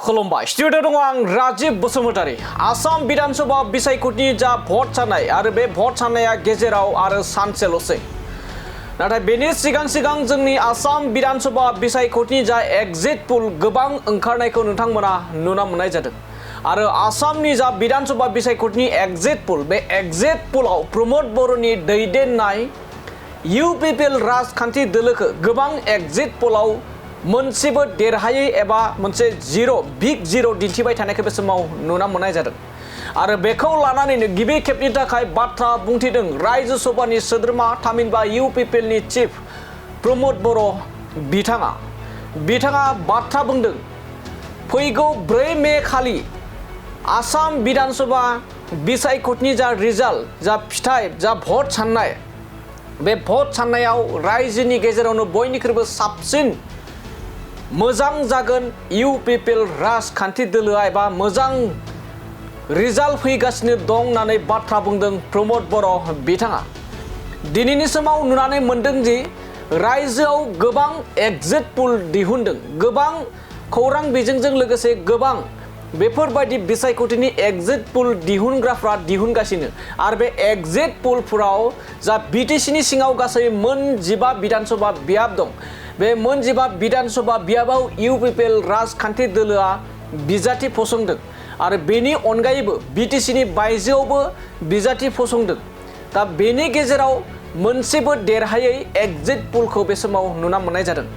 खुलुमबाय स्टुडिअ दङ आं राजीव बसुमतारी आसाम विधानसभा बिसायख'थिनि जा भट साननाय आरो बे भट साननाया गेजेराव आरो सानसेल'सै नाथाय बेनि सिगां जोंनि आसाम विधानसभा बिसायख'थिनि जा एग्जिट पोल गोबां ओंखारनायखौ नोंथांमोना नुना मोननाय जादों आरो आसामनि जा विधानसभा बिसायख'थिनि एग्जिट पोल बे एग्जिट पोलाव प्रमोद बर'नि दैदेननाय इउपिपिएल राजखान्थि दोलोखौ गोबां एग्जिट पोलाव मोनसेबो देरहायै एबा मोनसे बिग जिर' दिन्थिबाय थानायखौ बे समाव नुना मोननाय जादों आरो बेखौ लानानैनो गिबि खेबनि थाखाय बाथ्रा बुंथिदों रायजो सभानि सोद्रोमा थामहिनबा इउपिपिएलनि चिफ प्रमोद बर' बिथाङा बाथ्रा बुंदों फैगौ 4 मे खालि आसाम विधानसभा बिसायख'थिनि जा रिजाल्ट जा फिथाइ जा भट साननाय बे भट साननायाव रायजोनि गेजेरावनो बयनिख्रुइबो साबसिन मोजां जागोन इउपिपिएल राजखान्थि दोलोआ एबा मोजां रिजाल्ट फैगासिनो दं होननानै बाथ्रा बुंदों प्रमोद बर' बिथाङा दिनैनि समाव नुनानै मोनदों दि रायजोआव गोबां एग्जिट पोल दिहुनदों गोबां खौरां बिजोंजों लोगोसे गोबां बेफोरबायदि बिसायख'थिनि एग्जिट पोल दिहुनग्राफ्रा दिहुनगासिनो आरो बे एग्जिट पोलफोराव जा बिटिसिनि सिङाव गासै 15 विधानसभा बियाब दं बे 15 विधानसभा बियाबाव इउपिपिएल राजखान्थि दोलोआ बिजाथि फसंदों आरो बेनि अनगायैबो बिटिसिनि बायजोआवबो बिजाथि फसंदों दा बेनि गेजेराव मोनसेबो देरहायै एग्जिट पोलखौ बे समाव नुना मोननाय जादों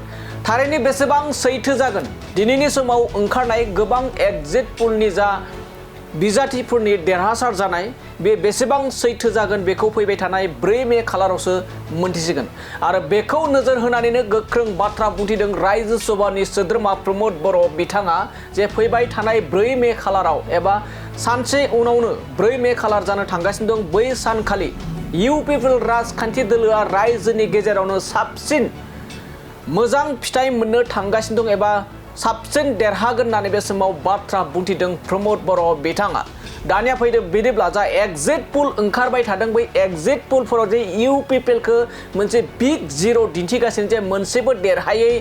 थारैनो बेसेबां सैथो जागोन दिनैनि समाव ओंखारनाय गोबां एग्जिट पोलनि जा बिजाथिफोरनि देरहासार जानाय बे बेसेबां सैथो जागोन बेखौ फैबाय थानाय 4 मे खालारावसो मोनथिसिगोन आरो बेखौ नोजोर होनानैनो गोख्रों बाथ्रा बुंथिदों रायजो सभानि सोद्रोमा प्रमोद बर' बिथाङा जे फैबाय थानाय 4 मे खालाराव एबा सानसे उनावनो 4 मे खालार जानो थांगासिनो दं बै सानखालि इउपिपिएल राजखान्थि दोलोआ रायजोनि गेजेरावनो साबसिन मोजां फिथाइ मोननो थांगासिनो दं एबा साबसिन देरहागोन होननानै बे समाव बाथ्रा बुंथिदों प्रमोद बर' बिथाङा दानिया फैदो बिदिब्ला जा एग्जिट पोल ओंखारबाय थादों बै एग्जिट पोलफोराव जे इउपिपिएलखौ मोनसे बिग जिर' दिन्थिगासिनो जे मोनसेबो देरहायै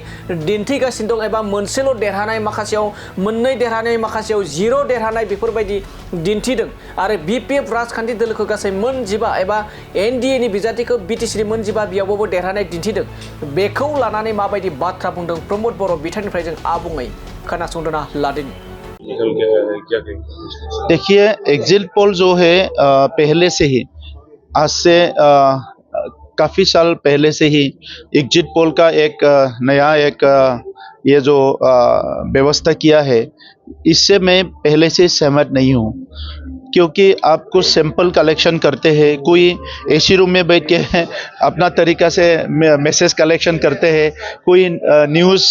दिन्थिगासिनो दं एबा मोनसेल' देरहानाय माखासेयाव मोननै देरहानाय माखासेयाव 0 देरहानाय बेफोरबायदि दिन्थिदों आरो बिपिएफ राजखान्थि दोलोखौ गासै 15 एबा एनडिएनि बिजाथिखौ बिटिसिनि 15 बियावबो देरहानाय दिन्थिदों बेखौ लानानै माबायदि बाथ्रा बुंदों प्रमोद बर' बिथांनिफ्राय जों आबुङै खोनासंदोना लादिनि देखिए एग्जिट पोल जो है पहले से ही आज से काफ़ी साल पहले से ही एग्जिट पोल का एक नया ये जो व्यवस्था किया है इससे मैं पहले से सहमत नहीं हूँ क्योंकि आपको सैंपल कलेक्शन करते हैं कोई एसी रूम में बैठ के अपना तरीका से मैसेज कलेक्शन करते हैं कोई न्यूज़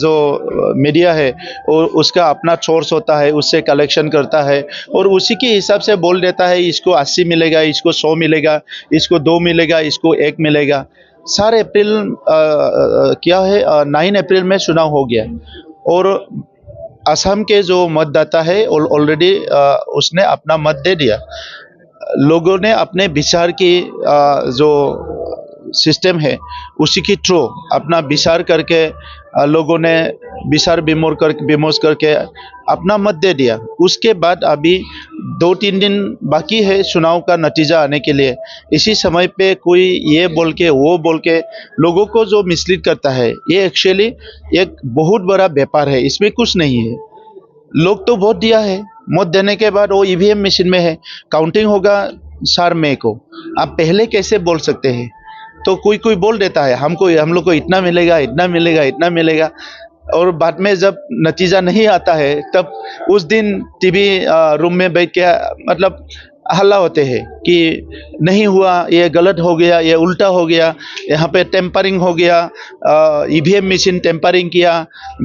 जो मीडिया है और उसका अपना सोर्स होता है उससे कलेक्शन करता है और उसी के हिसाब से बोल देता है इसको 80 मिलेगा इसको 100 मिलेगा इसको 2 मिलेगा इसको 1 मिलेगा 4 अप्रैल क्या है 9 अप्रैल में चुनाव हो गया और असम के जो मतदाता है ऑलरेडी उसने अपना मत दे दिया लोगों ने अपने विचार की जो सिस्टम है उसी की थ्रू अपना विचार करके लोगों ने विचार विमर्श करके अपना मत दे दिया उसके बाद अभी 2-3 दिन बाकी है चुनाव का नतीजा आने के लिए इसी समय पे कोई ये बोल के वो बोल के लोगों को जो मिसलीड करता है ये एक्चुअली एक बहुत बड़ा व्यापार है इसमें कुछ नहीं है लोग तो वोट दिया है वोट देने के बाद वो ईवीएम मशीन में है काउंटिंग होगा 4 मई को आप पहले कैसे बोल सकते हैं तो कोई बोल देता है हम लोग को इतना मिलेगा और बाद में जब नतीजा नहीं आता है तब उस दिन टीवी रूम में बैठ के मतलब हल्ला होते हैं कि नहीं हुआ ये गलत हो गया ये उल्टा हो गया यहाँ पे टेम्परिंग हो गया ईवीएम मशीन टेम्परिंग किया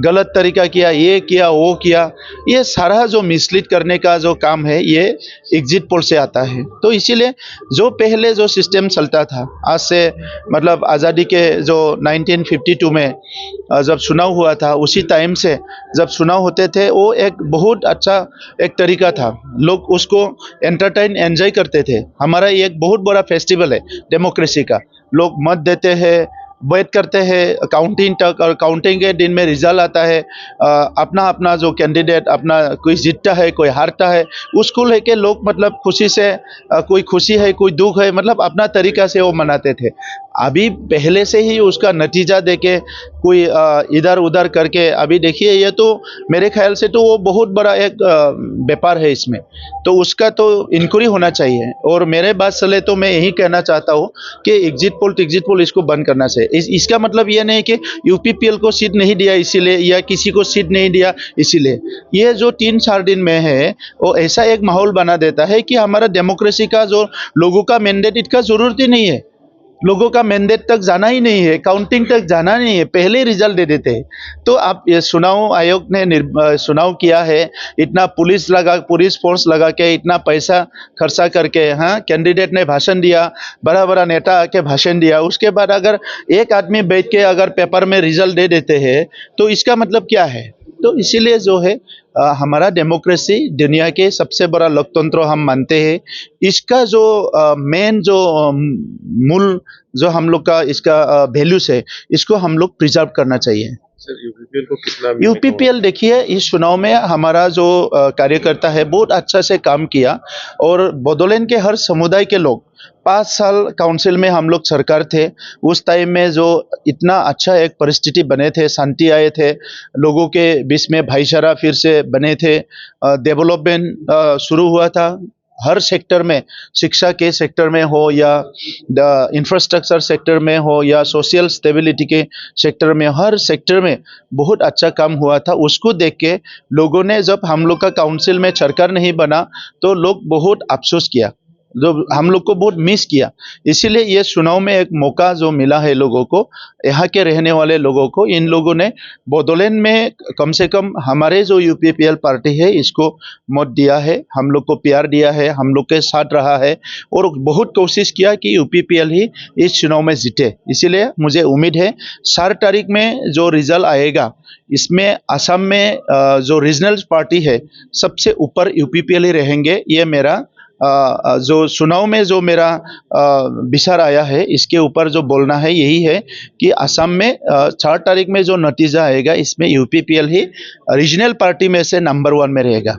गलत तरीका किया ये किया वो किया ये सारा जो मिसलीड करने का जो काम है ये एग्जिट पोल से आता है तो इसीलिए जो पहले जो सिस्टम चलता था आज से मतलब आज़ादी के जो 1952 में जब चुनाव हुआ था उसी टाइम से जब चुनाव होते थे वो एक बहुत अच्छा एक तरीका था लोग उसको एंटरटेन एंजॉय करते थे हमारा ये एक बहुत बड़ा फेस्टिवल है डेमोक्रेसी का लोग मत देते हैं वेट करते हैं काउंटिंग तक, और काउंटिंग के दिन में रिजल्ट आता है। अपना अपना जो कैंडिडेट अपना कोई जीतता है कोई हारता है, उसको लेके लोग मतलब खुशी से कोई खुशी है कोई दुख है, मतलब अपना तरीका से वो मनाते थे। अभी पहले से ही उसका नतीजा देके कोई इधर उधर करके, अभी देखिए ये तो मेरे ख्याल से तो वो बहुत बड़ा एक व्यापार है इसमें, तो उसका तो इंक्वायरी होना चाहिए। और मेरे बात चले तो मैं यही कहना चाहता हूँ कि एग्जिट पोल इसको बंद करना चाहिए। इसका मतलब ये नहीं कि यूपीपीएल को सीट नहीं दिया इसीलिए, या किसी को सीट नहीं दिया इसीलिए। ये जो 3-4 दिन में है वो ऐसा एक माहौल बना देता है कि हमारा डेमोक्रेसी का जो लोगों का मैंडेट, इसका जरूरत ही नहीं है। लोगों का मैंडेट तक जाना ही नहीं है, काउंटिंग तक जाना नहीं है, पहले ही रिजल्ट दे देते हैं। तो आप ये चुनाव आयोग ने चुनाव किया है, इतना पुलिस फोर्स लगा के, इतना पैसा खर्चा करके, हाँ कैंडिडेट ने भाषण दिया, बड़ा बड़ा नेता आके भाषण दिया, उसके बाद अगर एक आदमी बैठ के अगर पेपर में रिजल्ट दे देते हैं तो इसका मतलब क्या है। तो इसीलिए जो है हमारा डेमोक्रेसी दुनिया के सबसे बड़ा लोकतंत्र हम मानते हैं। इसका जो मेन जो मूल जो हम लोग का इसका वैल्यूज है, इसको हम लोग प्रिजर्व करना चाहिए। सर यूपीपीएल को कितना यूपीपीएल देखिए इस चुनाव में हमारा जो कार्यकर्ता है बहुत अच्छा से काम किया, और बोडोलैंड के हर समुदाय के लोग 5 साल काउंसिल में हम लोग सरकार थे, उस टाइम में जो इतना अच्छा एक परिस्थिति बने थे, शांति आए थे, लोगों के बीच में भाईचारा फिर से बने थे, डेवलपमेंट शुरू हुआ था हर सेक्टर में, शिक्षा के सेक्टर में हो या इंफ्रास्ट्रक्चर सेक्टर में हो या सोशल स्टेबिलिटी के सेक्टर में, हर सेक्टर में बहुत अच्छा काम हुआ था। उसको देख के लोगों ने, जब हम लोग का काउंसिल में सरकार नहीं बना तो लोग बहुत अफसोस किया, जो हम लोग को बहुत मिस किया। इसीलिए ये चुनाव में एक मौका जो मिला है लोगों को, यहाँ के रहने वाले लोगों को, इन लोगों ने बोडोलैंड में कम से कम हमारे जो यूपीपीएल पार्टी है इसको मत दिया है, हम लोग को प्यार दिया है, हम लोग के साथ रहा है, और बहुत कोशिश किया कि यूपीपीएल ही इस चुनाव में जीते। इसीलिए मुझे उम्मीद है 4 तारीख में जो रिजल्ट आएगा इसमें असम में जो रीजनल पार्टी है सबसे ऊपर यूपीपीएल ही रहेंगे। ये मेरा जो चुनाव में जो मेरा विचार आया है, इसके ऊपर जो बोलना है यही है कि असम में 4 तारीख में जो नतीजा आएगा इसमें यूपीपीएल ही रीजनल पार्टी में से नंबर 1 में रहेगा।